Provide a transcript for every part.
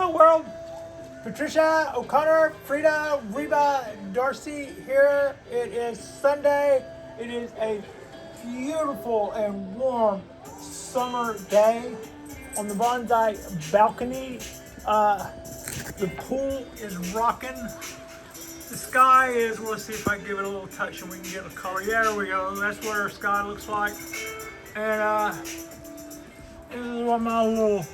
Hello world, Patricia O'Connor, Frida, Reba, Darcy here. It is Sunday. It is a beautiful and warm summer day on the Bonsai Balcony. The pool is rocking. The sky is, let's see if I can give it a little touch and we can get a color. Yeah, there we go. That's what our sky looks like. And this is what my little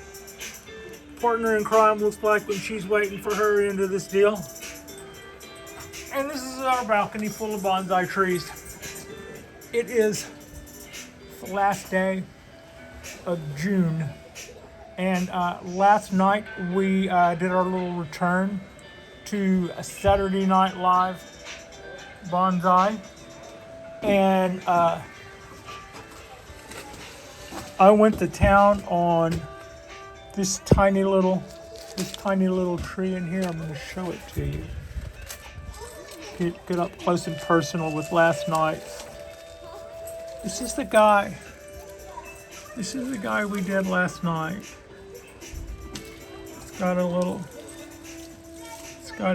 partner in crime looks like when she's waiting for her end of this deal. And this is our balcony full of bonsai trees. It is the last day of June. And last night we did our little return to a Saturday Night Live bonsai. And I went to town on this tiny little tree in here. I'm going to show it to you. Get up close and personal with last night's. This is the guy we did last night. It's got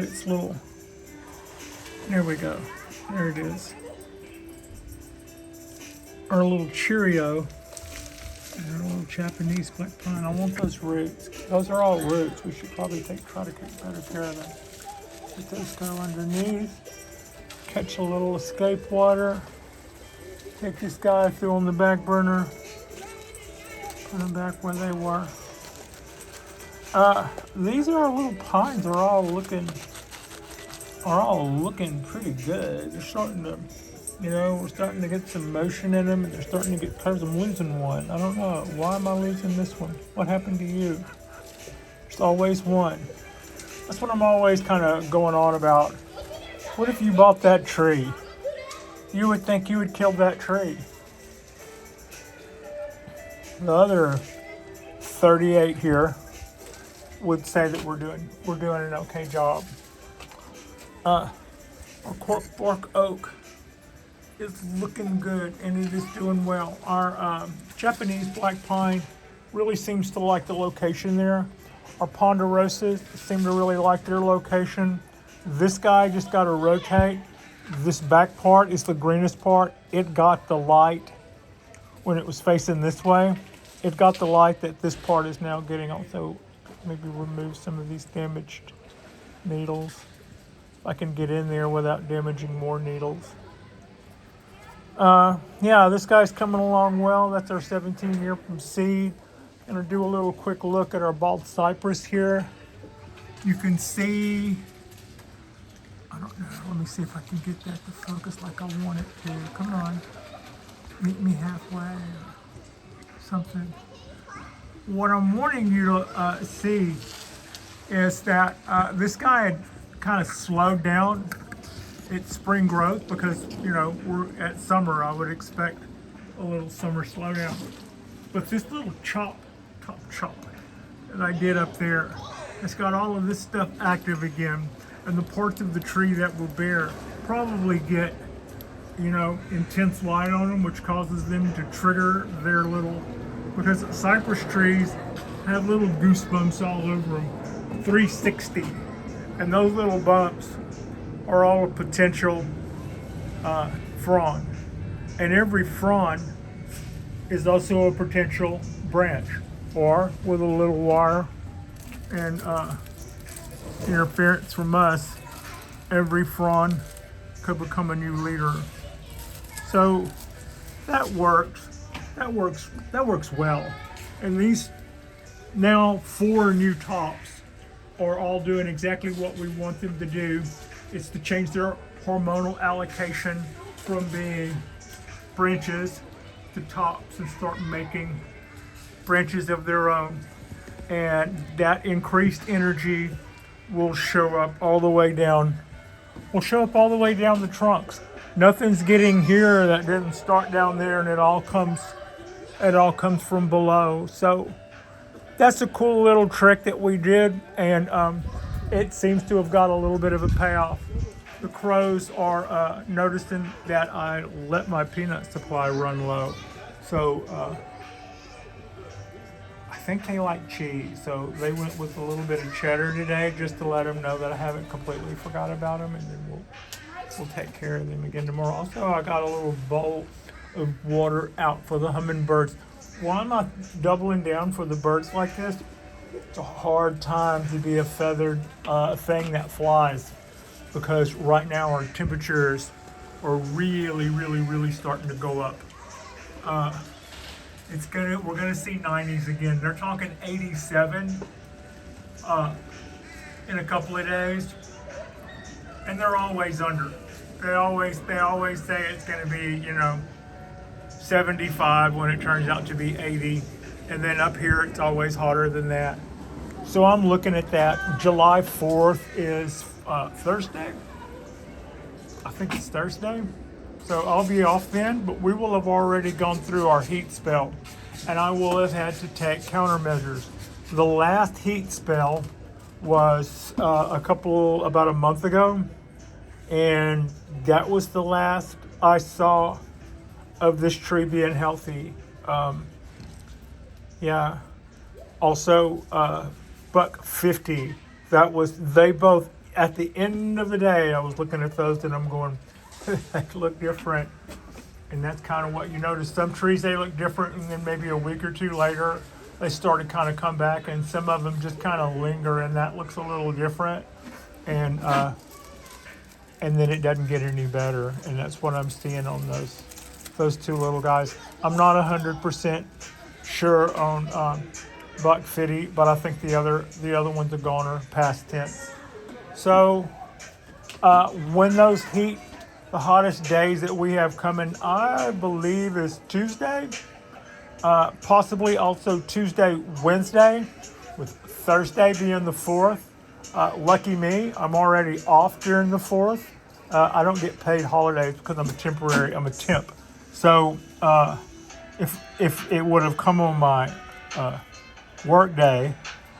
its little, there we go. There it is. Our little Cheerio. And our little Japanese black pine. I want those roots. Those are all roots. We should probably try to take better care of them. Let those go underneath. Catch a little escape water. Take this guy, throw on the back burner. Put them back where they were. These are our little pines. Are all looking pretty good. They're starting to, we're starting to get some motion in them, and they're starting to get curves. I'm losing one. I don't know. Why am I losing this one? What happened to you? There's always one. That's what I'm always kind of going on about. What if you bought that tree? You would think you would kill that tree. The other 38 here would say that we're doing an okay job. Our cork bark oak is looking good and it is doing well. Our Japanese black pine really seems to like the location there. Our ponderosas seem to really like their location. This guy just got to rotate. This back part is the greenest part. It got the light when it was facing this way. It got the light that this part is now getting. Also, maybe remove some of these damaged needles. If I can get in there without damaging more needles. Yeah, this guy's coming along well. That's our 17-year from seed. Gonna do a little quick look at our bald cypress here. You can see, I don't know, let me see if I can get that to focus like I want it to. Come on, meet me halfway or something. What I'm wanting you to see is that this guy had kind of slowed down its spring growth because, we're at summer. I would expect a little summer slowdown. But this little top chop that I did up there, it's got all of this stuff active again. And the parts of the tree that were bare probably get, intense light on them, which causes them to trigger their little, because cypress trees have little goosebumps all over them, 360. And those little bumps are all a potential frond. And every frond is also a potential branch, or with a little wire and interference from us, every frond could become a new leader. So that works well. And these now 4 new tops are all doing exactly what we want them to do. It's to change their hormonal allocation from being branches to tops and start making branches of their own. And that increased energy will show up all the way down. The trunks. Nothing's getting here that didn't start down there, and it all comes from below. So that's a cool little trick that we did, and it seems to have got a little bit of a payoff. The crows are noticing that I let my peanut supply run low. So I think they like cheese, so they went with a little bit of cheddar today just to let them know that I haven't completely forgot about them, and then we'll take care of them again tomorrow. Also, I got a little bowl of water out for the hummingbirds. Why am I doubling down for the birds like this? It's a hard time to be a feathered thing that flies, because right now our temperatures are really starting to go up. We're gonna see 90s again. They're talking 87 in a couple of days, and they're always under. They always say it's gonna be 75 when it turns out to be 80, and then up here it's always hotter than that. So I'm looking at that. July 4th is Thursday. I think it's Thursday. So I'll be off then, but we will have already gone through our heat spell, and I will have had to take countermeasures. The last heat spell was about a month ago, and that was the last I saw of this tree being healthy. Yeah. Also, buck 50. They both, at the end of the day, I was looking at those and I'm going, they look different. And that's kind of what you notice. Some trees, they look different, and then maybe a week or two later, they start to kind of come back, and some of them just kind of linger, and that looks a little different. And then it doesn't get any better. And that's what I'm seeing on those two little guys. I'm not 100% sure on buck 50, but I think the other ones are goner, past tense. So when those the hottest days that we have coming, I believe, is Tuesday, possibly also Tuesday, Wednesday, with Thursday being the 4th. Lucky me, I'm already off during the 4th. I don't get paid holidays because I'm a temp. So if it would have come on my work day,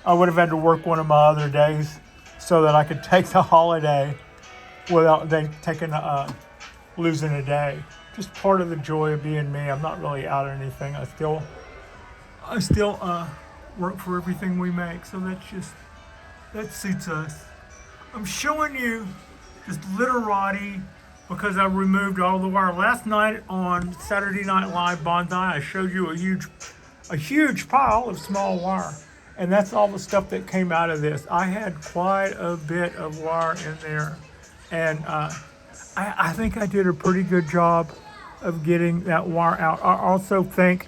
I would have had to work one of my other days so that I could take the holiday without then losing a day. Just part of the joy of being me. I'm not really out or anything. I still work for everything we make. So that suits us. I'm showing you just literati because I removed all the wire. Last night on Saturday Night Live Bonsai, I showed you a huge pile of small wire. And that's all the stuff that came out of this. I had quite a bit of wire in there. And I think I did a pretty good job of getting that wire out. I also think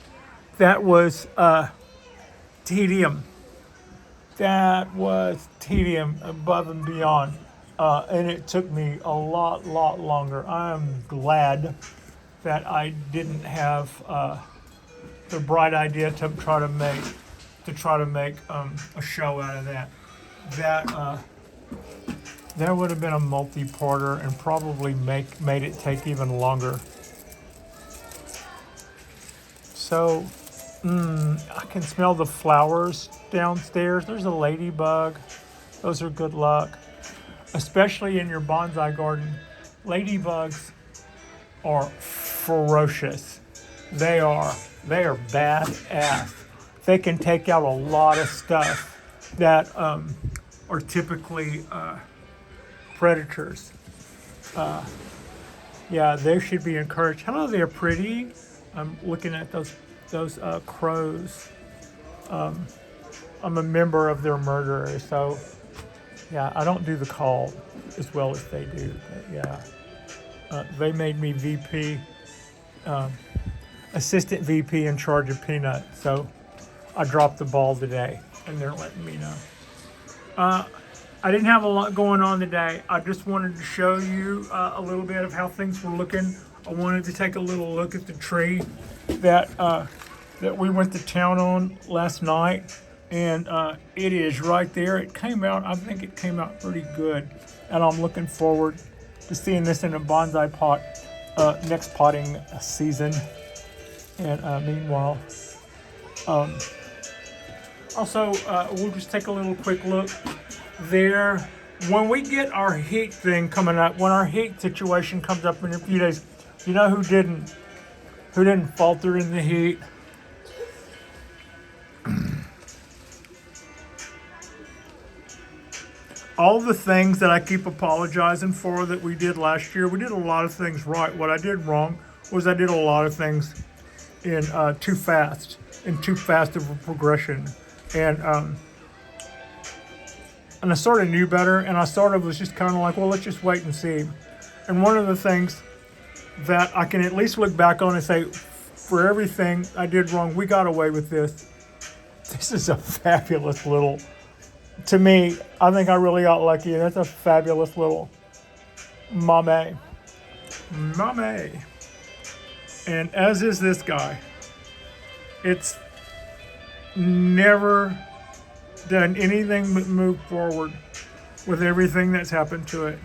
that was tedium. That was tedium above and beyond. And it took me a lot longer. I'm glad that I didn't have the bright idea to try to make a show out of that. That would have been a multi-parter and probably made it take even longer. So, I can smell the flowers downstairs. There's a ladybug. Those are good luck. Especially in your bonsai garden. Ladybugs are ferocious. They are badass. They can take out a lot of stuff that are typically predators. Yeah, they should be encouraged. Hello there, pretty. I'm looking at those crows. I'm a member of their murderers, so yeah, I don't do the call as well as they do. But yeah, they made me VP, assistant VP in charge of Peanut. So I dropped the ball today, and they're letting me know. I didn't have a lot going on today. I just wanted to show you a little bit of how things were looking. I wanted to take a little look at the tree that we went to town on last night, and it is right there. I think it came out pretty good, and I'm looking forward to seeing this in a bonsai pot next potting season. And meanwhile, also we'll just take a little quick look there. When we get our heat thing coming up, when our heat situation comes up in a few days, you know who didn't falter in the heat? all the things that I keep apologizing for that we did last year, we did a lot of things right. What I did wrong was I did a lot of things in too fast of a progression. And I sort of knew better, and I sort of was just kind of like, well, let's just wait and see. And one of the things that I can at least look back on and say, for everything I did wrong, we got away with this. This is a fabulous little, to me, I think I really got lucky. That's a fabulous little mame. Mame. And as is this guy. It's never done anything but move forward with everything that's happened to it.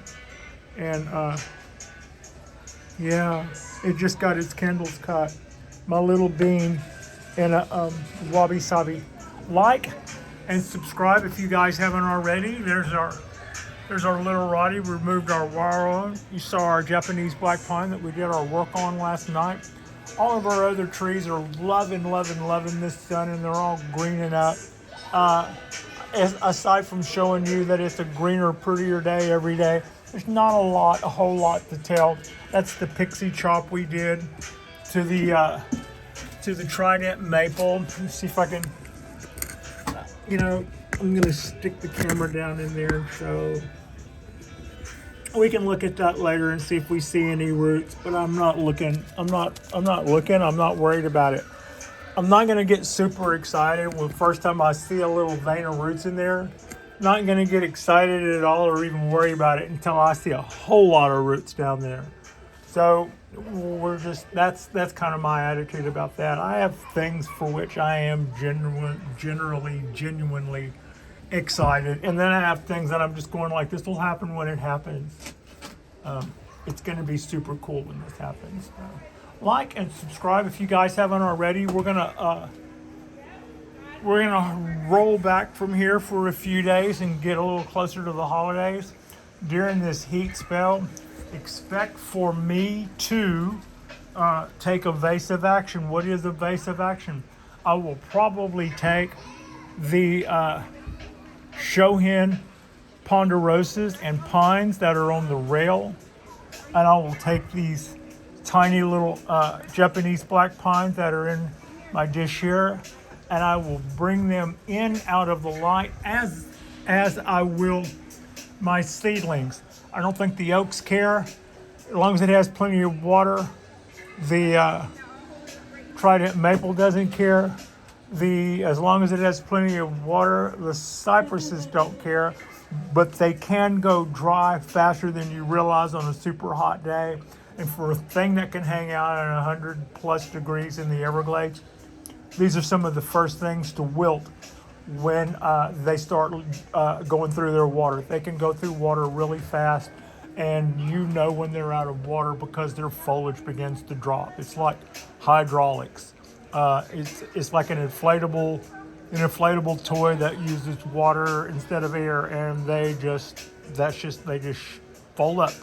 And yeah, it just got its candles cut. My little bean and a wabi sabi. Like and subscribe if you guys haven't already. There's our little Roddy. We removed our wire on. You saw our Japanese black pine that we did our work on last night. All of our other trees are loving this sun, and they're all greening up. Aside from showing you that it's a greener, prettier day every day, there's not a whole lot to tell. That's the pixie chop we did to the trident maple. Let's see if I can, I'm gonna stick the camera down in there so we can look at that later and see if we see any roots. But I'm not looking. I'm not worried about it. I'm not going to get super excited when the first time I see a little vein of roots in there. Not going to get excited at all or even worry about it until I see a whole lot of roots down there. So that's kind of my attitude about that. I have things for which I am genuinely excited, and then I have things that I'm just going like, this will happen when it happens. It's going to be super cool when this happens. Like and subscribe if you guys haven't already. We're gonna roll back from here for a few days and get a little closer to the holidays. During this heat spell, expect for me to take evasive action. What is evasive action? I will probably take the Shohin ponderosas and pines that are on the rail, and I will take these tiny little Japanese black pines that are in my dish here, and I will bring them in out of the light as I will my seedlings. I don't think the oaks care, as long as it has plenty of water. The trident maple doesn't care. As long as it has plenty of water, the cypresses don't care, but they can go dry faster than you realize on a super hot day. And for a thing that can hang out at 100+ degrees in the Everglades, these are some of the first things to wilt when they start going through their water. They can go through water really fast, and you know when they're out of water because their foliage begins to drop. It's like hydraulics. It's like an inflatable toy that uses water instead of air, and they just fold up.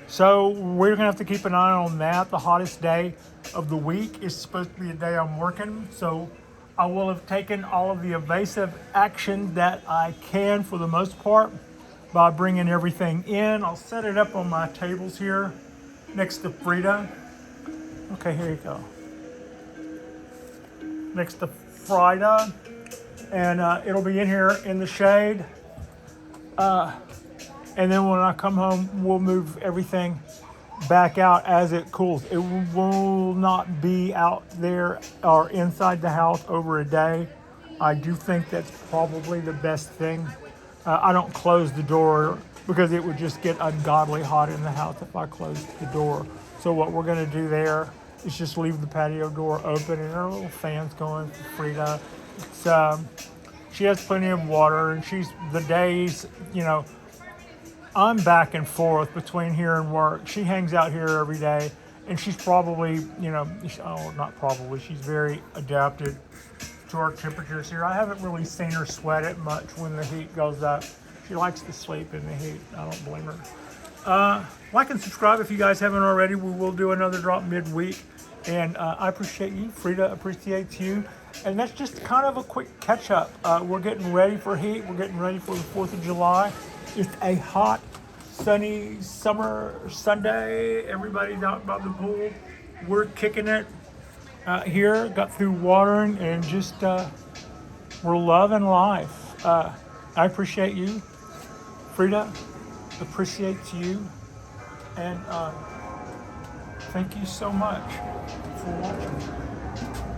So we're gonna have to keep an eye on that. The hottest day of the week is supposed to be a day I'm working, so I will have taken all of the evasive action that I can for the most part by bringing everything in. I'll set it up on my tables here next to Frida. Okay, here you go. Next to Frida, and it'll be in here in the shade. And then when I come home, we'll move everything back out as it cools. It will not be out there or inside the house over a day. I do think that's probably the best thing. I don't close the door because it would just get ungodly hot in the house if I closed the door. So what we're gonna do there is just leave the patio door open and our little fans going for Frida. She has plenty of water, and the days, I'm back and forth between here and work. She hangs out here every day, and she's probably, she's very adapted to our temperatures here. I haven't really seen her sweat it much when the heat goes up. She likes to sleep in the heat. I don't blame her. Like and subscribe if you guys haven't already. We will do another drop midweek, and I appreciate you. Frida appreciates you. And that's just kind of a quick catch up. We're getting ready for heat. We're getting ready for the 4th of July. It's a hot, sunny summer Sunday. Everybody's out by the pool. We're kicking it out here. Got through watering and just we're loving life. I appreciate you. Frida appreciates you. And thank you so much for watching.